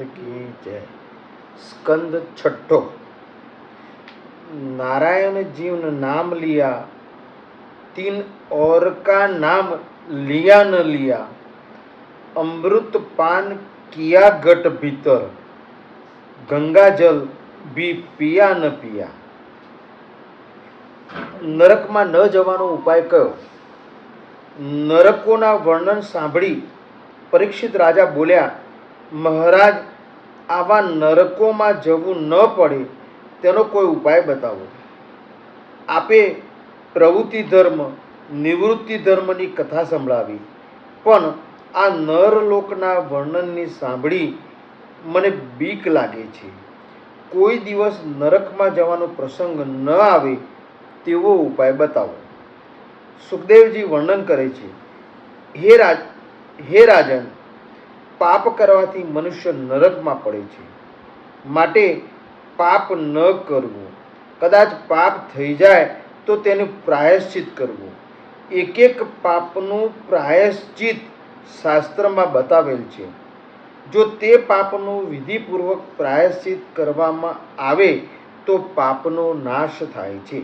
की जय। स्कंद छठो। नारायण जीव ने नाम लिया, तीन और का नाम लिया न लिया। अमृत पान किया घट भीतर, गंगा जल भी पिया न पिया। નરકમાં ન જવાનો ઉપાય કયો? નરકોના વર્ણન સાંભળી પરીક્ષિત રાજા બોલ્યા, મહારાજ, આવા નરકોમાં જવું ન પડે તેનો કોઈ ઉપાય બતાવો. આપે પ્રવૃત્તિ ધર્મ નિવૃત્તિ ધર્મની કથા સંભળાવી, પણ આ નરલોકના વર્ણનની સાંભળી મને બીક લાગે છે. કોઈ દિવસ નરકમાં જવાનો પ્રસંગ ન આવે તેવો ઉપાય બતાવો. સુખદેવજી વર્ણન કરે છે, હે રાજન, પાપ કરવાથી મનુષ્ય નરકમાં પડે છે, માટે પાપ ન કરવું. કદાચ પાપ થઈ જાય તો તેનું પ્રાયશ્ચિત કરવું. એક એક પાપનું પ્રાયશ્ચિત શાસ્ત્રમાં બતાવેલ છે. જો તે પાપનું વિધિપૂર્વક પ્રાયશ્ચિત કરવામાં આવે તો પાપનો નાશ થાય છે.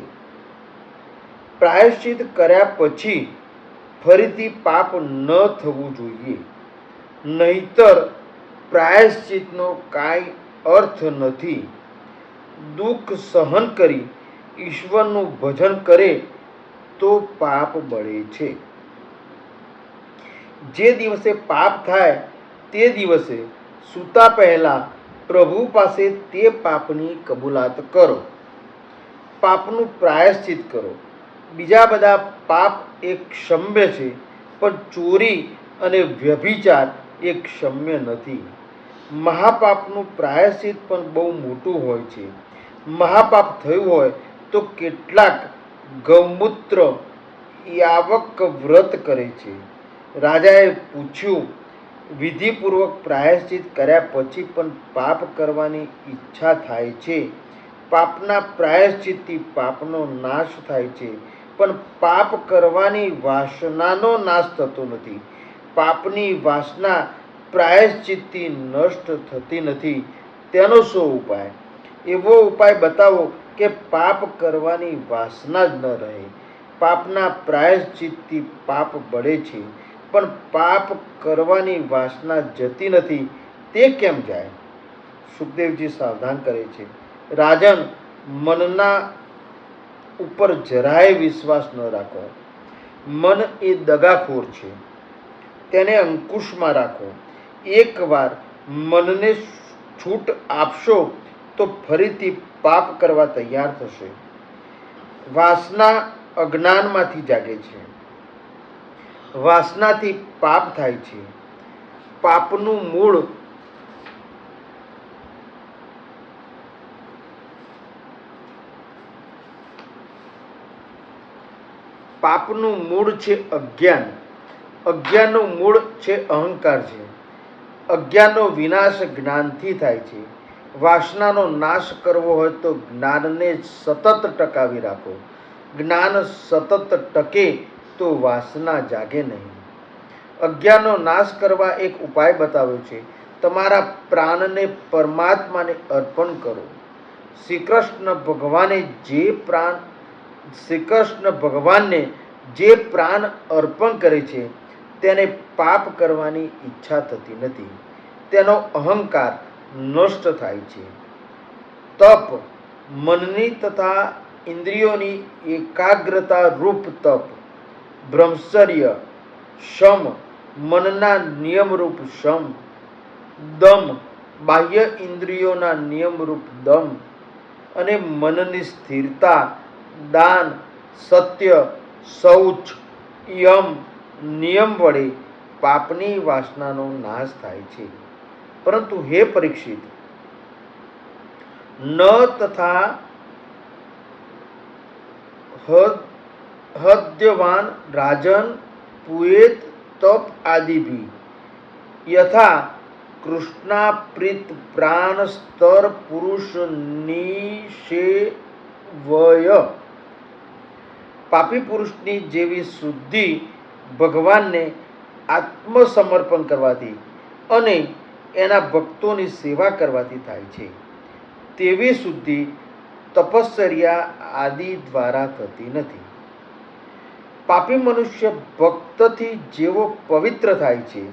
પ્રાયશ્ચિત કર્યા પછી ફરીથી પાપ ન થવું જોઈએ, નહીતર પ્રાયશ્ચિતનો કાંઈ અર્થ નથી. દુઃખ સહન કરી ઈશ્વરનું ભજન કરે તો પાપ બળે છે. જે દિવસે પાપ થાય તે દિવસે સૂતા પહેલા પ્રભુ પાસે તે પાપની કબૂલાત કરો, પાપનું પ્રાયશ્ચિત કરો. બીજા બધા પાપ એક ક્ષમ્ય છે, પણ ચોરી અને વ્યભિચાર એક ક્ષમ્ય નથી. મહાપાપનું પ્રાયશ્ચિત પણ બહુ મોટું હોય છે. મહાપાપ થયું હોય તો કેટલાક ગૌમૂત્ર યાવક વ્રત કરે છે. રાજાએ પૂછ્યું, વિધિપૂર્વક પ્રાયશ્ચિત કર્યા પછી પણ પાપ કરવાની ઈચ્છા થાય છે. પાપના પ્રાયશ્ચિતથી પાપનો નાશ થાય છે, પણ પાપ કરવાની વાસનાનો નાશ થતો નથી. પાપની વાસના પ્રાયશ્ચિતથી નષ્ટ થતી નથી. તેનો શું ઉપાય? એવો ઉપાય બતાવો કે પાપ કરવાની વાસના જ ન રહે. પાપના પ્રાયશ્ચિતથી પાપ બળે છે, પણ પાપ કરવાની વાસના જતી નથી, તે કેમ જાય? સુખદેવજી સાવધાન કરે છે, રાજન, મનના ઉપર જરાય વિશ્વાસ ન રાખો. મન એ દગાખોર છે, તેને અંકુશમાં રાખો. એકવાર મનને છૂટ આપશો તો ફરીથી પાપ કરવા તૈયાર થશે. વાસના અજ્ઞાનમાંથી જાગે છે, વાસનાથી પાપ થાય છે. પાપનું મૂળ છે અજ્ઞાન. અજ્ઞાનનું મૂળ છે અહંકાર છે. અજ્ઞાનનો વિનાશ જ્ઞાનથી થાય છે. વાસનાનો નાશ કરવો હોય તો જ્ઞાનને સતત ટકાવી રાખો. જ્ઞાન સતત ટકે તો વાસના જાગે નહીં. અજ્ઞાનનો નાશ કરવા એક ઉપાય બતાવ્યો છે. તમારા પ્રાણને પરમાત્માને અર્પણ કરો. શ્રી કૃષ્ણ ભગવાનને જે પ્રાણ અર્પણ કરે છે તેને પાપ કરવાની ઈચ્છા થતી નથી. તેનો અહંકાર નષ્ટ થાય છે. તપ, મનની તથા ઇન્દ્રિયોની એકાગ્રતા રૂપ તપ. બ્રહ્મચર્ય, શમ, મનના નિયમરૂપ શમ. દમ, બાહ્ય ઇન્દ્રિયોના નિયમરૂપ દમ અને મનની સ્થિરતા. દાન, સત્ય, શૌચ, યમ, નિયમ વડે પાપની વાસનાનો નાશ થાય છે. પરંતુ હે પરીક્ષિત, ન તથા હદ્યવાન રાજન પુએત તપ આદિ ભી યથા કૃષ્ણાપ્રીત પ્રાણ સ્તર પુરુષ નિષેવય. પાપી પુરુષની જેવી શુદ્ધિ ભગવાનને આત્મસમર્પણ કરવાથી અને એના ભક્તોની સેવા કરવાથી થાય છે. તેવી શુદ્ધિ તપશ્ચર્યા આદિ દ્વારા થતી નથી. પાપી મનુષ્ય ભક્તથી જેવો પવિત્ર થાય છે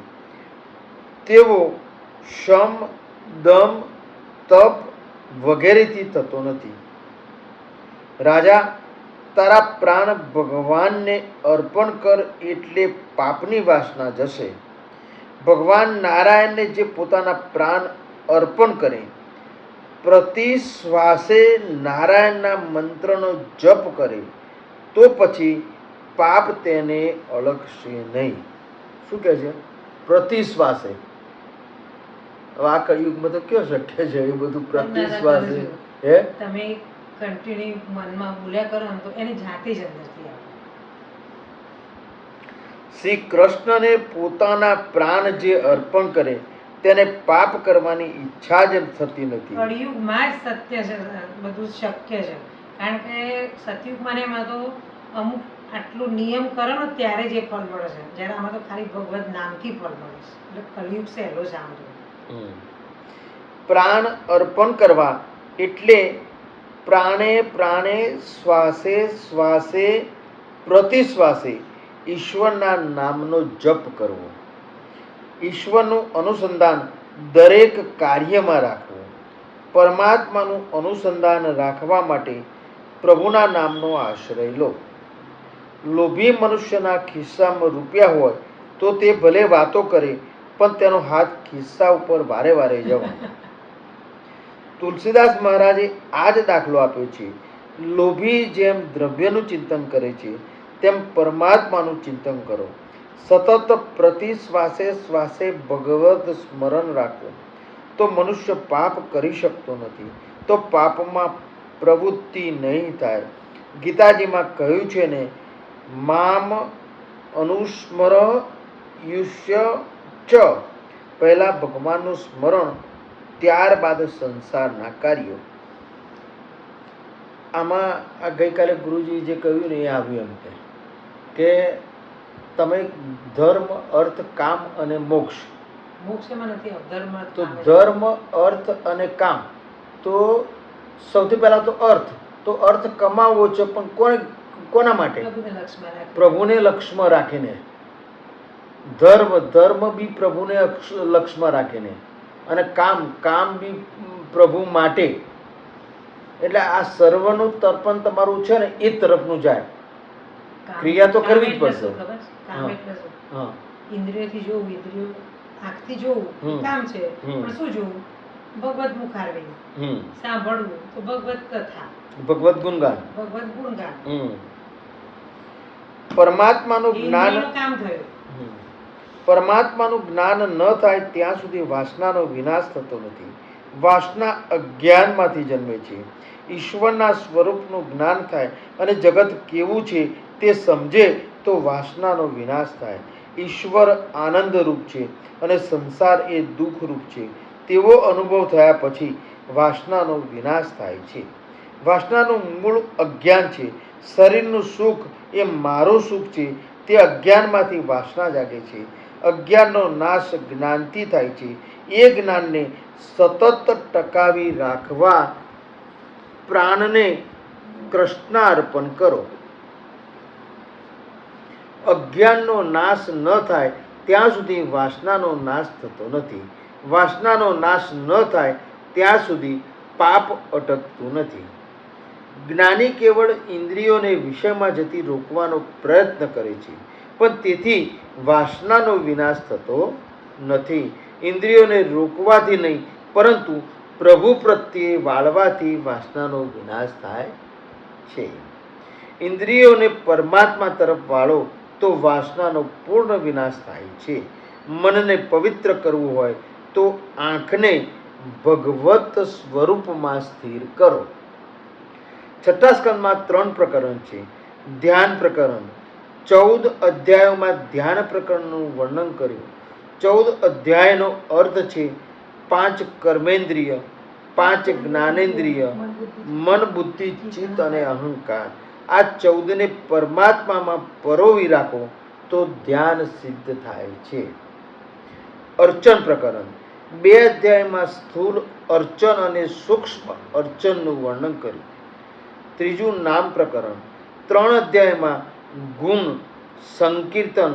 તેવો શમ, દમ, તપ વગેરેથી થતો નથી. રાજા, તારા પ્રાણ ભગવાનને અર્પણ કર એટલે પાપની વાસના જશે. ભગવાન નારાયણને જે પોતાના પ્રાણ અર્પણ કરે, પ્રતિ શ્વાસે નારાયણના મંત્રનો જપ કરે, તો પછી પાપ તેને અળગશે નહીં. શું કહે છે? પ્રતિ શ્વાસે. હવે આ કળિયુગમાં તો કયો શક્ય છે એ બધું પ્રતિ શ્વાસે? હે, તમે કન્ટિન્યુ મનમાં બોલ્યા કરો ને તો એની જાતે જ અંદરથી આવે. શ્રી કૃષ્ણને પોતાના પ્રાણ જે અર્પણ કરે તેને પાપ કરવાની ઈચ્છા જ થતી નથી. કળિયુગમાં જ સત્ય છે, બધું શક્ય છે. કારણ કે સતયુગમાં ને એમાં તો અમુક આટલું નિયમ કરો ને ત્યારે જ એ ફળ મળે છે, જ્યારે આમાં તો ખાલી ભગવત નામથી ફળ મળે છે. એટલે કળિયુગ સહેલો છે આમ તો. પ્રાણ અર્પણ કરવા એટલે પ્રાણે પ્રાણે, શ્વાસે શ્વાસે, પ્રતિશ્વાસે ઈશ્વરના નામનો જપ કરવો. ઈશ્વરનું અનુસંધાન દરેક કાર્યમાં રાખવું. પરમાત્માનું અનુસંધાન રાખવા માટે પ્રભુના નામનો આશ્રય લો. લોભી મનુષ્યના ખિસ્સામાં રૂપિયા હોય તો તે ભલે વાતો કરે, પણ તેનો હાથ ખિસ્સા ઉપર વારે વારે જવાનો. તુલસીદાસ મહારાજે આ જ દાખલો આપ્યો છે. લોભી જેમ દ્રવ્યનું ચિંતન કરે છે તેમ પરમાત્માનું ચિંતન કરો. સતત પ્રતિ શ્વાસે શ્વાસે ભગવત સ્મરણ રાખો તો મનુષ્ય પાપ કરી શકતો નથી, તો પાપમાં પ્રવૃત્તિ નહીં થાય. ગીતાજીમાં કહ્યું છે ને, મામ અનુસ્મર યુષ્ય ચ. પહેલા ભગવાનનું સ્મરણ, ત્યારબાદ સંસારના કાર્યો. આમાં આ ગઈકાલે ગુરુજી જે કહ્યું ને એ આવ્યું એમ કે તમે ધર્મ, અર્થ, કામ અને મોક્ષ. મોક્ષ એમાં નથી, ધર્મ તો ધર્મ, અર્થ અને કામ. તો સૌથી પહેલા તો અર્થ. તો અર્થ કમાવવો છે, પણ કોના માટે? પ્રભુને લક્ષ્યમાં રાખીને. ધર્મ, ધર્મ બી પ્રભુને લક્ષ્યમાં રાખીને. અને કામ, કામ બી પ્રભુ માટે. એટલે આ સર્વનું તર્પણ તમારું છે ને એ તરફનું જાય. ક્રિયા તો કરવી જ પડશે. હા, ઇન્દ્રિયોથી જોવું, ઇન્દ્રિયો આંખથી જોવું કામ છે, પણ શું જોવું? ભગવત મુખારવિંદ. સાંભળવું તો ભગવત કથા, ભગવત ગુણગાન, ભગવત ગુણગાન. પરમાત્માનું જ્ઞાન, કામ થયું. પરમાત્માનું જ્ઞાન ન થાય ત્યાં સુધી વાસનાનો વિનાશ થતો નથી. વાસના અજ્ઞાનમાંથી જન્મે છે. ઈશ્વરના સ્વરૂપનું જ્ઞાન થાય અને જગત કેવું છે તે સમજે તો વાસનાનો વિનાશ થાય. ઈશ્વર આનંદરૂપ છે અને સંસાર એ દુઃખરૂપ છે તેવો અનુભવ થયા પછી વાસનાનો વિનાશ થાય છે. વાસનાનું મૂળ અજ્ઞાન છે. શરીરનું સુખ એ મારું સુખ છે તે અજ્ઞાનમાંથી વાસના જાગે છે. અજ્ઞાનનો નાશ જ્ઞાનથી થાય છે. એ જ્ઞાનને સતત ટકાવી રાખવા પ્રાણને કૃષ્ણાર્પણ કરો. અજ્ઞાનનો નાશ ન થાય ત્યાં સુધી વાસનાનો નાશ થતો નથી. વાસનાનો નાશ ન થાય ત્યાં સુધી પાપ અટકતું નથી. જ્ઞાની કેવળ ઇન્દ્રિયોને વિષયમાં જતી રોકવાનો પ્રયત્ન કરે છે, પણ તેથી વાસનાનો વિનાશ થતો નથી. ઇન્દ્રિયોને રોકવાથી નહીં, પરંતુ પ્રભુ પ્રત્યે વાળવાથી વાસનાનો વિનાશ થાય છે. ઇન્દ્રિયોને પરમાત્મા તરફ વાળો તો વાસનાનો પૂર્ણ વિનાશ થાય છે. મનને પવિત્ર કરવું હોય તો આંખને ભગવત સ્વરૂપમાં સ્થિર કરો. છઠ્ઠા સ્કંદમાં 3 પ્રકરણ છે. ધ્યાન પ્રકરણ 14 અધ્યાયોમાં ધ્યાન પ્રકરણનું વર્ણન કર્યું. 14 અધ્યાયનો અર્થ છે 5 કર્મેન્દ્રિય, 5 જ્ઞાનેન્દ્રિય, મન, બુદ્ધિ, ચિત્ત અને અહંકાર. આ 14ને પરમાત્મામાં પરોવી રાખો તો ધ્યાન સિદ્ધ થાય છે. અર્ચન પ્રકરણ 2 અધ્યાયમાં સ્થૂળ અર્ચન અને સૂક્ષ્મ અર્ચનનું વર્ણન કર્યું. ત્રીજું નામ પ્રકરણ 3 અધ્યાયમાં ગુણ સંકીર્તન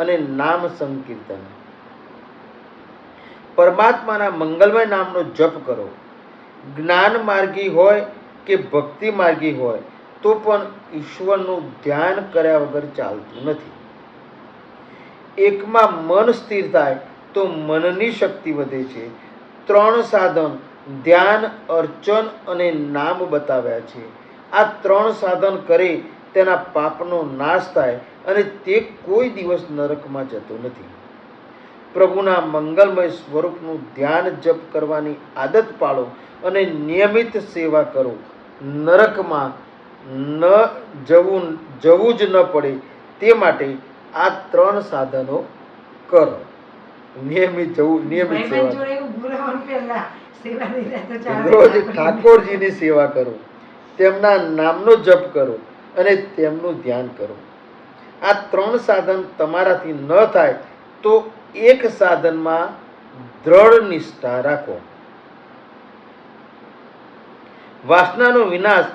અને નામ સંકીર્તન. પરમાત્માના મંગલમય નામનો જપ કરો. જ્ઞાન માર્ગી હોય કે ભક્તિ માર્ગી હોય તો પણ ઈશ્વરનું ધ્યાન કર્યા વગર ચાલતું નથી. એકમાં મન સ્થિર થાય તો મનની શક્તિ વધે છે. 3 સાધન ધ્યાન, અર્ચન અને નામ બતાવ્યા છે. આ 3 સાધન કરે તેના પાપનો નાશ થાય અને તે કોઈ દિવસ નરકમાં જતો નથી. પ્રભુના મંગલમય સ્વરૂપનું ધ્યાન જપ કરવાની આદત પાડો અને નિયમિત સેવા કરો. નરકમાં જવું જ ન પડે તે માટે આ 3 સાધનો કરો. નિયમિત સેવા, રોજ ઠાકોરજીની સેવા કરો, તેમના નામનો જપ કરો અને તેમનું ધ્યાન કરો. આ 3 સાધન તમારાથી ન થાય તો એક સાધનમાં દ્રઢ નિષ્ઠા રાખો. વાસનાનો વિનાશ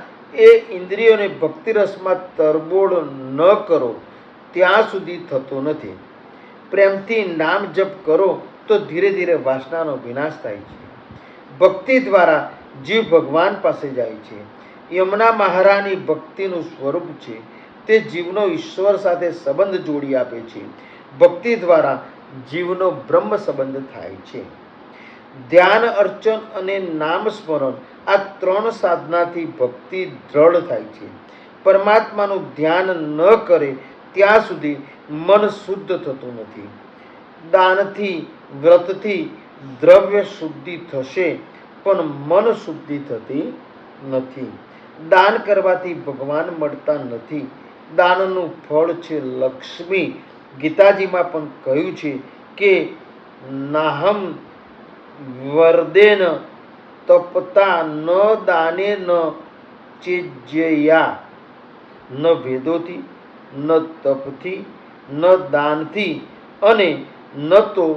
એ ઇન્દ્રિયોને ભક્તિરસમાં તરબોળ ન કરો ત્યાં સુધી થતો નથી. પ્રેમથી નામ જપ કરો તો ધીરે ધીરે વાસનાનો વિનાશ થાય છે. ભક્તિ દ્વારા જીવ ભગવાન પાસે જાય છે. યમુના મહારાની ભક્તિનું સ્વરૂપ છે. તે જીવનો ઈશ્વર સાથે સંબંધ જોડી આપે છે. ભક્તિ દ્વારા જીવનો બ્રહ્મ સંબંધ થાય છે. ધ્યાન, અર્ચન અને નામ સ્મરણ આ 3 સાધનાથી ભક્તિ દ્રઢ થાય છે. પરમાત્માનું ધ્યાન ન કરે ત્યાં સુધી મન શુદ્ધ થતું નથી. દાનથી, વ્રતથી દ્રવ્ય શુદ્ધિ થશે પણ મન શુદ્ધિ થતી નથી. દાન કરવાથી ભગવાન મળતા નથી. દાનનું ફળ છે લક્ષ્મી. ગીતાજીમાં પણ કહ્યું છે કે નાહમ વર્દેન તપતા ન દાને ન ચેજ્યયા. ન વેદોથી, ન તપથી, ન દાનથી અને ન તો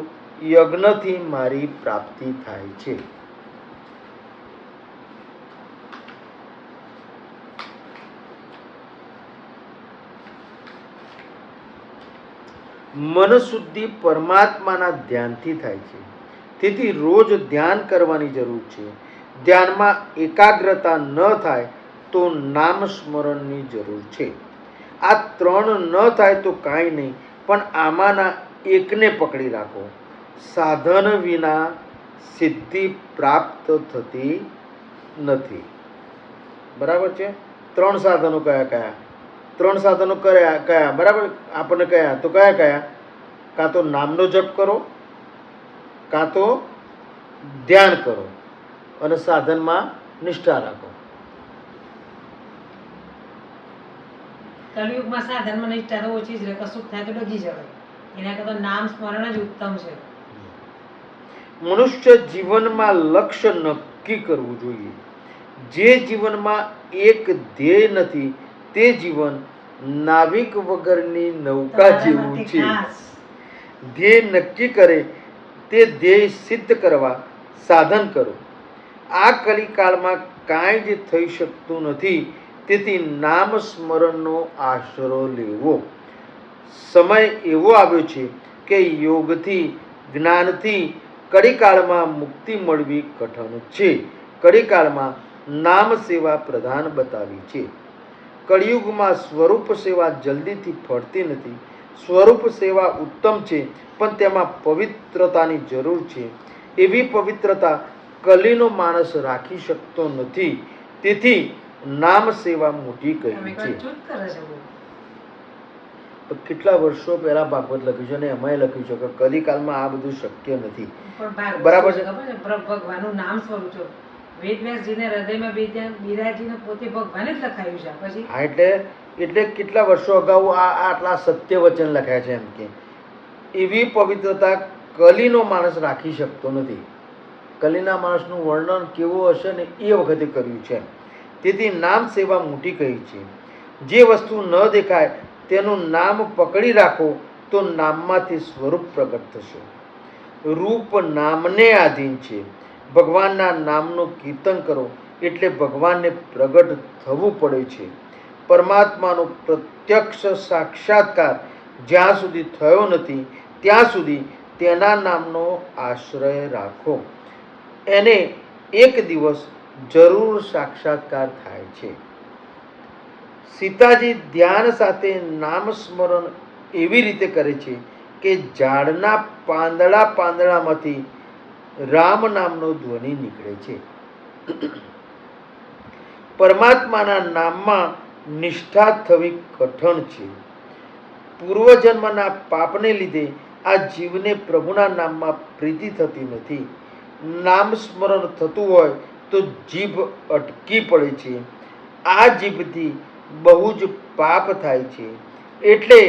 યજ્ઞથી મારી પ્રાપ્તિ થાય છે. મન શુદ્ધિ પરમાત્માના ધ્યાનથી થાય છે. તેથી રોજ ધ્યાન કરવાની જરૂર છે. ધ્યાનમાં એકાગ્રતા ન થાય તો નામ સ્મરણની જરૂર છે. આ 3 ન થાય તો કાંઈ નહીં, પણ આમાંના એકને પકડી રાખો. સાધન વિના સિદ્ધિ પ્રાપ્ત થતી નથી. બરાબર છે? 3 સાધનો કયા? 3 સાધનો કયા? બરાબર, આપણને કયા? તો કયા? કાં તો નામનો જપ કરો, કાં તો ધ્યાન કરો અને સાધનમાં નિષ્ઠા રાખો. કલયુગમાં સાધનમાં નિષ્ઠા તો ઓછી જ રહે. કશું થાય તો ડગી જવાય. એના કરતા નામ સ્મરણ જ ઉત્તમ છે. મનુષ્ય જીવનમાં લક્ષ્ય નક્કી કરવું જોઈએ. જે જીવનમાં એક ધ્યેય નથી તે જીવન નાવિક વગરની નૌકા જેવું છે. ધ્યેય નક્કી કરે તે ધ્યેય સિદ્ધ કરવા સાધન કરો. આ કલિકાળમાં કાંઈ જ થઈ શકતું નથી. તેથી નામ સ્મરણનો આશરો લેવો. સમય એવો આવ્યો છે કે યોગથી, જ્ઞાનથી કળીકાળમાં મુક્તિ મળવી કઠણ છે. કળીકાળમાં નામ સેવા પ્રધાન બતાવી છે. કળિયુગમાં સ્વરૂપ સેવા જલ્દીથી ફળતી નથી. સ્વરૂપ સેવા ઉત્તમ છે, પણ તેમાં પવિત્રતાની જરૂર છે. એવી પવિત્રતા કલીનો માણસ રાખી શકતો નથી. તેથી નામ સેવા મોટી કહી છે. કેટલા વર્ષો પહેલા ભાગવત લખ્યું છે અને એમાંય લખ્યું છે કે કલિકાલમાં આ બધું શક્ય નથી. બરાબર છે? ભગવાનનું નામ સ્વરૂપ છે. વેદવ્યાસજીને હૃદયમાં બિરાજીને પોતે ભગવાન જ લખાયું છે. પછી હા, એટલે કેટલા વર્ષો અગાઉ આટલા સત્ય વચન લખ્યા છે. એમ કે એવી પવિત્રતા કલીનો માણસ રાખી શકતો નથી. કલીના માણસનું વર્ણન કેવું હશે ને એ વખતે કર્યું છે. તેથી નામ સેવા મોટી કહી છે. જે વસ્તુ ન દેખાય તેનું નામ પકડી રાખો તો નામમાંથી સ્વરૂપ પ્રગટ થશે. રૂપ નામને આધીન છે. ભગવાનના નામનું કીર્તન કરો એટલે ભગવાનને પ્રગટ થવું પડે છે. પરમાત્માનો પ્રત્યક્ષ સાક્ષાત્કાર જ્યાં સુધી થયો નથી ત્યાં સુધી તેના નામનો આશ્રય રાખો. એને એક દિવસ જરૂર સાક્ષાત્કાર થાય છે. સીતાજી ધ્યાન સાથે નામ સ્મરણ એવી રીતે કરે છે કે ઝાડના પાંદડામાંથી રામ નામનો ધ્વનિ નીકળે છે. પરમાત્માના નામમાં નિષ્ઠા થવી કઠણ છે. પૂર્વજન્મના પાપને લીધે આ જીવને પ્રભુના નામમાં પ્રીતિ થતી નથી. નામ સ્મરણ થતું હોય તો જીભ અટકી પડે છે. આ જીભથી બહુ જ પાપ થાય છે, એટલે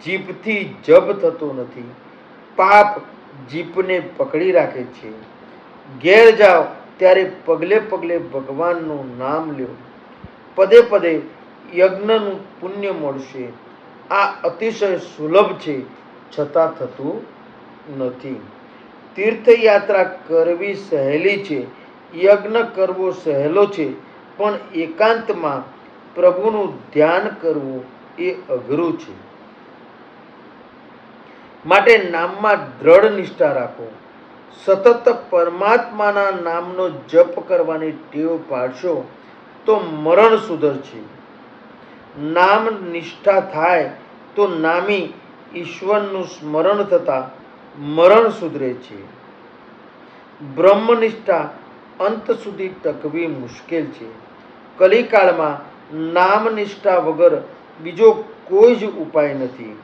જીભથી જપ થતો નથી. પાપ જીભને પકડી રાખે છે. ઘેર જાઓ ત્યારે પગલે પગલે ભગવાનનું નામ લ્યો. પદે પદે યજ્ઞનું પુણ્ય મળશે. આ અતિશય સુલભ છે, છતાં થતું નથી. તીર્થયાત્રા કરવી સહેલી છે, યજ્ઞ કરવો સહેલો છે, પણ એકાંતમાં પ્રભુનું ધ્યાન કરવું એ અઘરું છે. માટે નામમાં દ્રઢ નિષ્ઠા રાખો. સતત પરમાત્માના નામનો જપ કરવાની ટેવ પાડશો તો મરણ સુધરશે. નામ નિષ્ઠા થાય તો નામી ઈશ્વરનું સ્મરણ થતાં મરણ સુધરે છે. બ્રહ્મનિષ્ઠા અંત સુધી ટકવી મુશ્કેલ છે. કલિકાળમાં નામનિષ્ઠા વગર બીજો કોઈ જ ઉપાય નથી.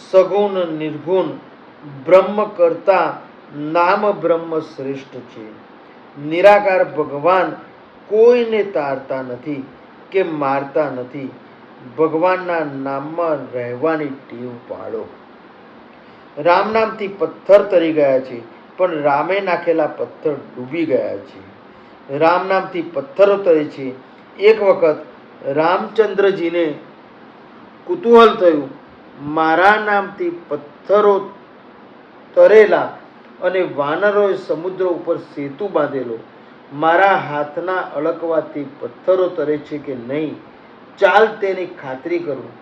સગુણ નિર્ગુણ બ્રહ્મ કરતા નામ બ્રહ્મ શ્રેષ્ઠ છે. નિરાકાર ભગવાન કોઈને તારતા નથી કે મારતા નથી. ભગવાનના નામમાં રહેવાની ટેવ પાડો. રામ નામથી પથ્થર તરી ગયા છે, પણ રામે નાખેલા પથ્થર ડૂબી ગયા છે. રામ નામથી પથ્થરો તરે છે. એક વખત રામચંદ્રજીને કુતૂહલ થયું, મારા નામથી પથ્થરો તરેલા અને વાનરોએ સમુદ્ર ઉપર સેતુ બાંધેલો, મારા હાથના અળકવાથી પથ્થરો તરે છે કે નહીં, ચાલ તેની ખાતરી કરું.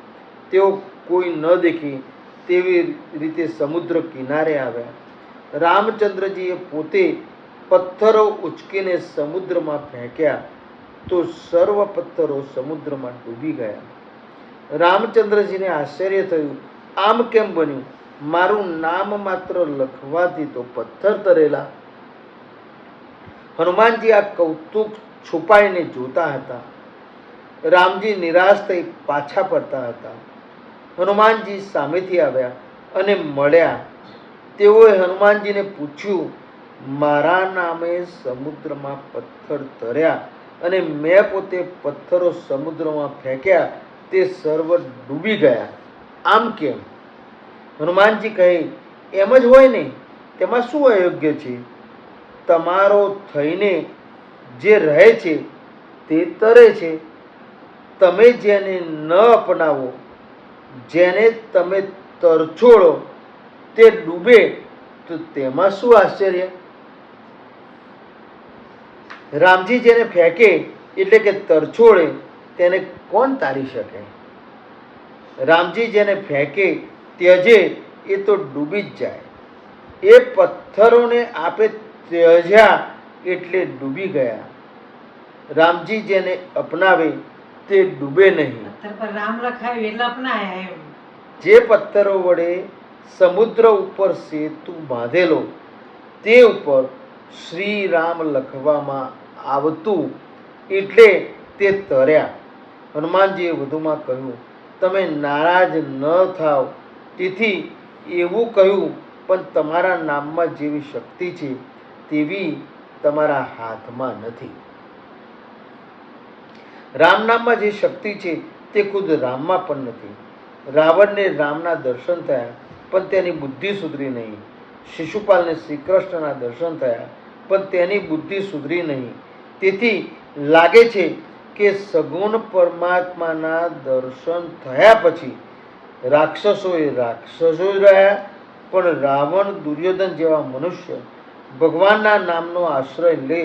તેઓ કોઈ ન દેખે તેવી રીતે સમુદ્ર કિનારે આવ્યા. રામચંદ્રજીએ પોતે પથ્થરો ઉચકીને સમુદ્રમાં ફેંક્યા તો સર્વ પથ્થરો સમુદ્રમાં ડૂબી ગયા. રામચંદ્રજીને આશ્ચર્ય થયું, આમ કેમ બન્યું? મારું નામ માત્ર લખવાથી તો પથ્થર તરેલા. હનુમાનજી આ કૌતુક છુપાઈને જોતા હતા. રામજી નિરાશ થઈ પાછા ફરતા હતા. હનુમાનજી સામેથી આવ્યા અને મળ્યા. તેઓએ હનુમાનજીને પૂછ્યું, મારા નામે સમુદ્રમાં પથ્થર તર્યા અને મેં પોતે પથ્થરો સમુદ્રમાં ફેંક્યા, તે સર્વ ડૂબી ગયા, આમ કેમ? હનુમાનજી કહે, એમ જ હોય ને, તેમાં શું અયોગ્ય છે? તમારો થઈને જે રહે છે તે તરે છે. તમે જેને ન અપનાવો, જેને તમે તરછોડો તે ડૂબે, તો તેમાં શું આશ્ચર્ય? રામજી જેને ફેંકે એટલે કે તરછોડે તેને કોણ તારી શકે? રામજી જેને ફેંકે ત્યજે એ તો ડૂબી જ જાય. એ પથ્થરોને આપે ત્યજ્યા એટલે ડૂબી ગયા. રામજી જેને અપનાવે તે ડૂબે નહીં. પથ્થર પર રામ લખાયું એટલે અપનાયા એમ. જે પથ્થરો વડે સમુદ્ર ઉપર સેતુ બાંધેલો તે ઉપર શ્રી રામ લખવામાં આવતું એટલે તે તર્યા. હનુમાનજીએ વધુમાં કહ્યું, તમે નારાજ ન થાવ તેથી એવું કહ્યું, પણ તમારા નામમાં જેવી શક્તિ છે તેવી તમારા હાથમાં નથી. રામ નામમાં જે શક્તિ છે તે ખુદ રામમાં પણ નથી. રાવણને રામના દર્શન થયા પણ તેની બુદ્ધિ સુધરી નહીં. શિશુપાલને શ્રી કૃષ્ણના દર્શન થયા પણ તેની બુદ્ધિ સુધરી નહીં. તેથી લાગે છે કે સગુણ પરમાત્માના દર્શન થયા પછી રાક્ષસો એ રાક્ષસો જ રહ્યા, પણ રાવણ દુર્યોધન જેવા મનુષ્ય ભગવાનના નામનો આશ્રય લે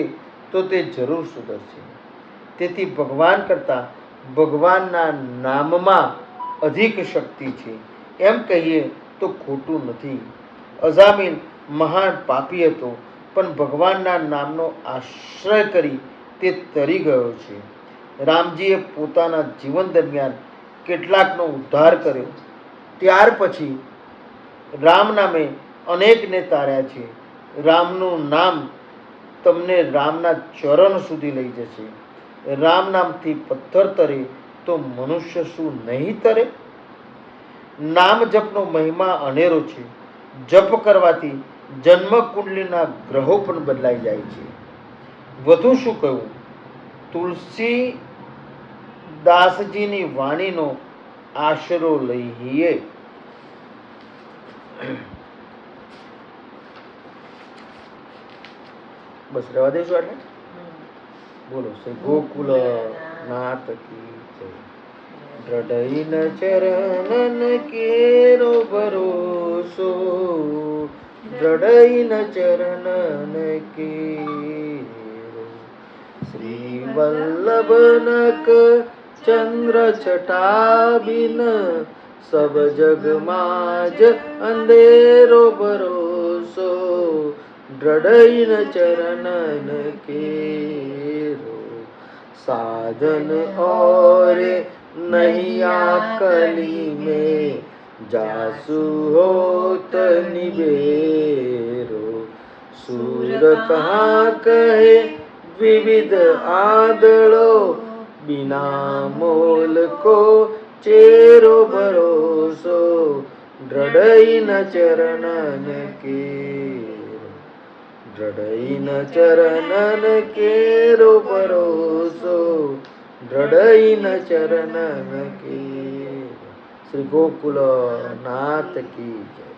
તો તે જરૂર સુધરશે. તેથી ભગવાન કરતાં ભગવાનના નામમાં અધિક શક્તિ છે એમ કહીએ તો ખોટું નથી. અજામિલ મહાન પાપી હતો, પણ ભગવાનના નામનો આશ્રય કરી તે તરી ગયો છે. રામજીએ પોતાના જીવન દરમિયાન કેટલાકનો ઉદ્ધાર કર્યો, ત્યાર પછી રામ નામે અનેકને તાર્યા છે. રામનું નામ તમને રામના ચરણ સુધી લઈ જશે. રામ નામથી પથ્થર તરે તો મનુષ્ય શું નહીં તરે? નામ જપનો મહિમા અનેરો છે. જપ કરવાથી જન્મ કુંડલીના ગ્રહો પણ બદલાઈ જાય છે. વધુ શું કહ્યું? તુલસી દાસજીની વાણીનો આશરો લઈએ. બસ રહેવા દેશું એટલે બોલો શ્રી ગોકુલ નાથ કી જય. દ્રઢઈન ચરણન કેરો ભરોસો, દ્રઢઈન ચરણન કેરો. શ્રી વલ્લભનક ચંદ્ર છટાબિન સબ જગમાં જ અંધેરો ભરોસો, દ્રઢઈન ચરણન કેરો. साधन और नहीं आकली में, जासु होत निबेरो. सूर कहाँ कहे विविध आदड़ो, बिना मोल को चेरो भरोसो, दृढ़ न चरणन केरो. दृढ़ न चरणन केरो भरोसो, दृढ़ न चरणन केरो. श्री गोकुल नाथ की जय.